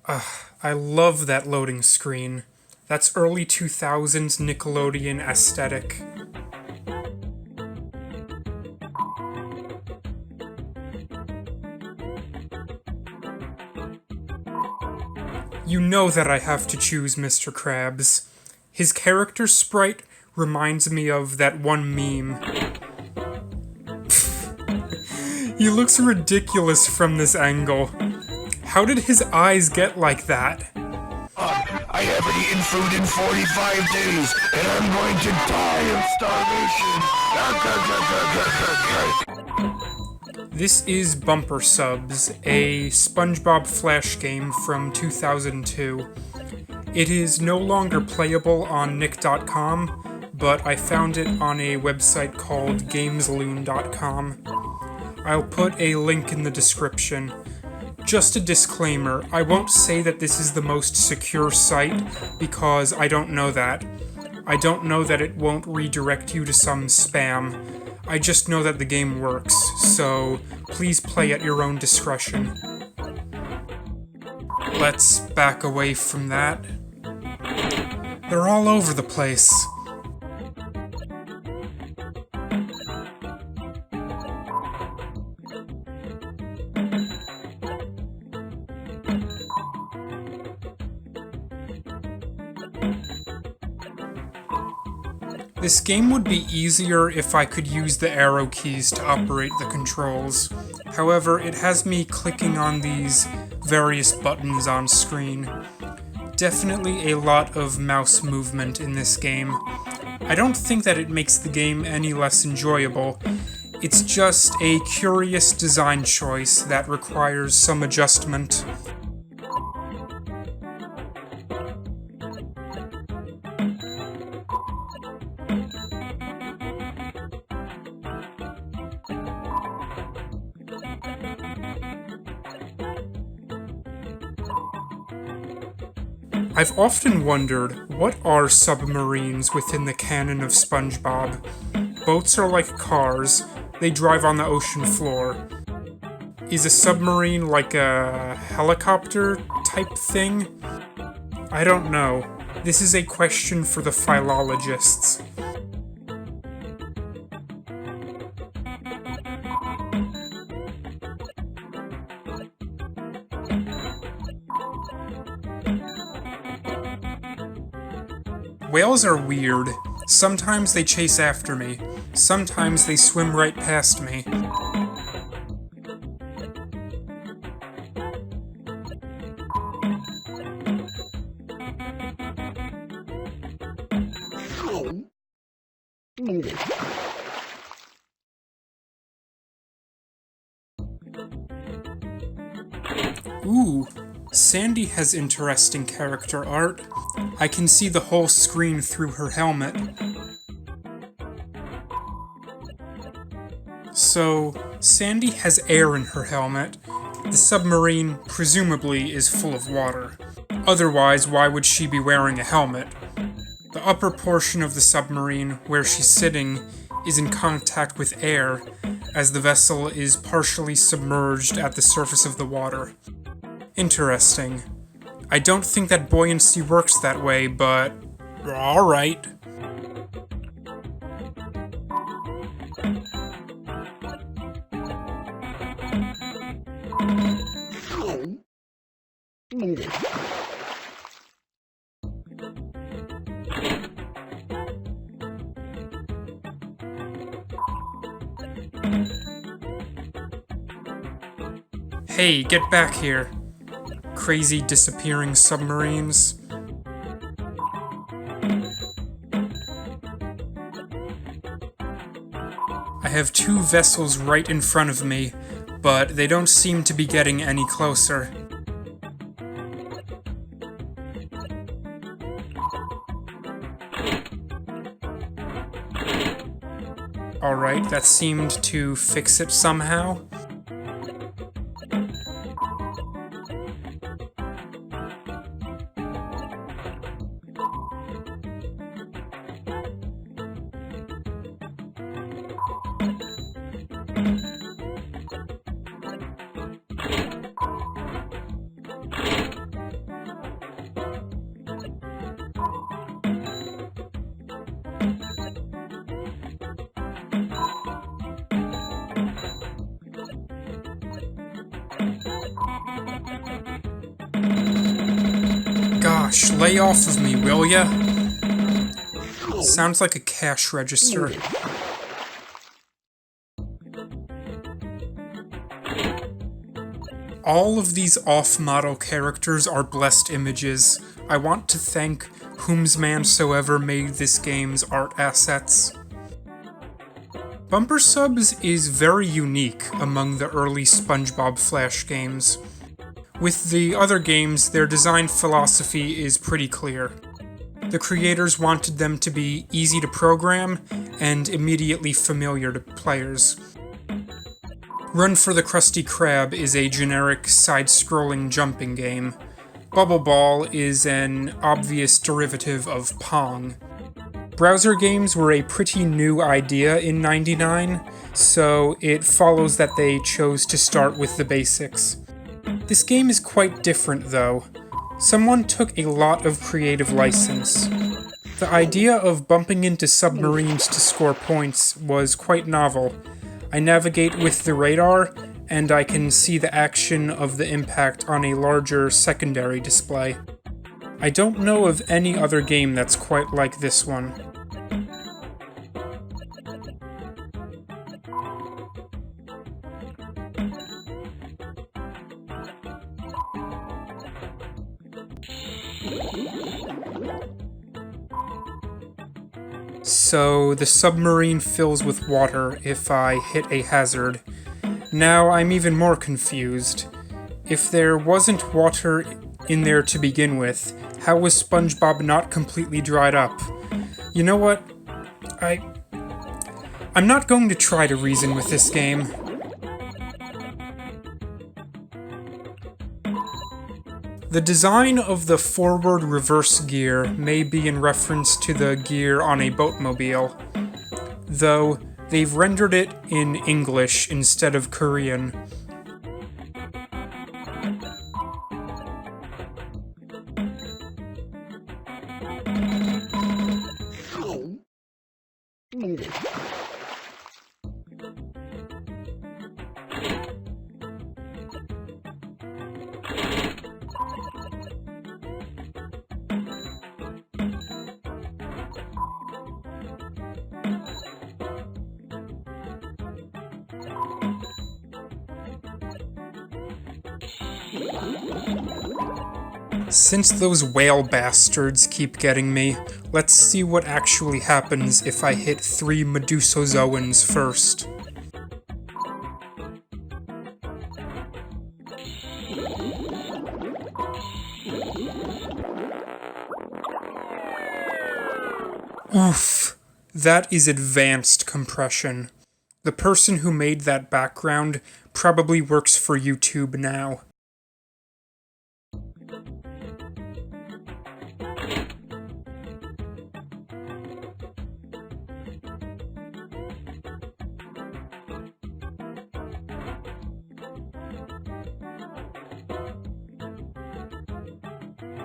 I love that loading screen. That's early 2000s Nickelodeon aesthetic. You know that I have to choose Mr. Krabs. His character sprite reminds me of that one meme. He looks ridiculous from this angle. How did his eyes get like that? I haven't eaten food in 45 days, and I'm going to die of starvation. This is Bumper Subs, a SpongeBob Flash game from 2002. It is no longer playable on nick.com, but I found it on a website called gamesloon.com. I'll put a link in the description. Just a disclaimer, I won't say that this is the most secure site, because I don't know that. I don't know that it won't redirect you to some spam. I just know that the game works, so please play at your own discretion. Let's back away from that. They're all over the place. This game would be easier if I could use the arrow keys to operate the controls. However, it has me clicking on these various buttons on screen. Definitely a lot of mouse movement in this game. I don't think that it makes the game any less enjoyable. It's just a curious design choice that requires some adjustment. I've often wondered, what are submarines within the canon of SpongeBob? Boats are like cars, they drive on the ocean floor. Is a submarine like a helicopter type thing? I don't know. This is a question for the philologists. Whales are weird. Sometimes they chase after me. Sometimes they swim right past me. Ooh, Sandy has interesting character art. I can see the whole screen through her helmet. So, Sandy has air in her helmet. The submarine, presumably, is full of water. Otherwise, why would she be wearing a helmet? The upper portion of the submarine, where she's sitting, is in contact with air, as the vessel is partially submerged at the surface of the water. Interesting. I don't think that buoyancy works that way, but alright. Hey, get back here. Crazy disappearing submarines. I have two vessels right in front of me, but they don't seem to be getting any closer. Alright, that seemed to fix it somehow. Gosh, lay off of me, will ya? Sounds like a cash register. All of these off-model characters are blessed images. I want to thank whomsmansoever made this game's art assets. Bumper Subs is very unique among the early SpongeBob Flash games. With the other games, their design philosophy is pretty clear. The creators wanted them to be easy to program and immediately familiar to players. Run for the Krusty Krab is a generic side-scrolling jumping game. Bubble Ball is an obvious derivative of Pong. Browser games were a pretty new idea in '99, so it follows that they chose to start with the basics. This game is quite different, though. Someone took a lot of creative license. The idea of bumping into submarines to score points was quite novel. I navigate with the radar, and I can see the action of the impact on a larger secondary display. I don't know of any other game that's quite like this one. So the submarine fills with water if I hit a hazard. Now I'm even more confused. If there wasn't water in there to begin with, how was SpongeBob not completely dried up? You know what? I'm not going to try to reason with this game. The design of the forward-reverse gear may be in reference to the gear on a boatmobile, though they've rendered it in English instead of Korean. Since those whale bastards keep getting me, let's see what actually happens if I hit 3 Medusozoans first. Oof! That is advanced compression. The person who made that background probably works for YouTube now.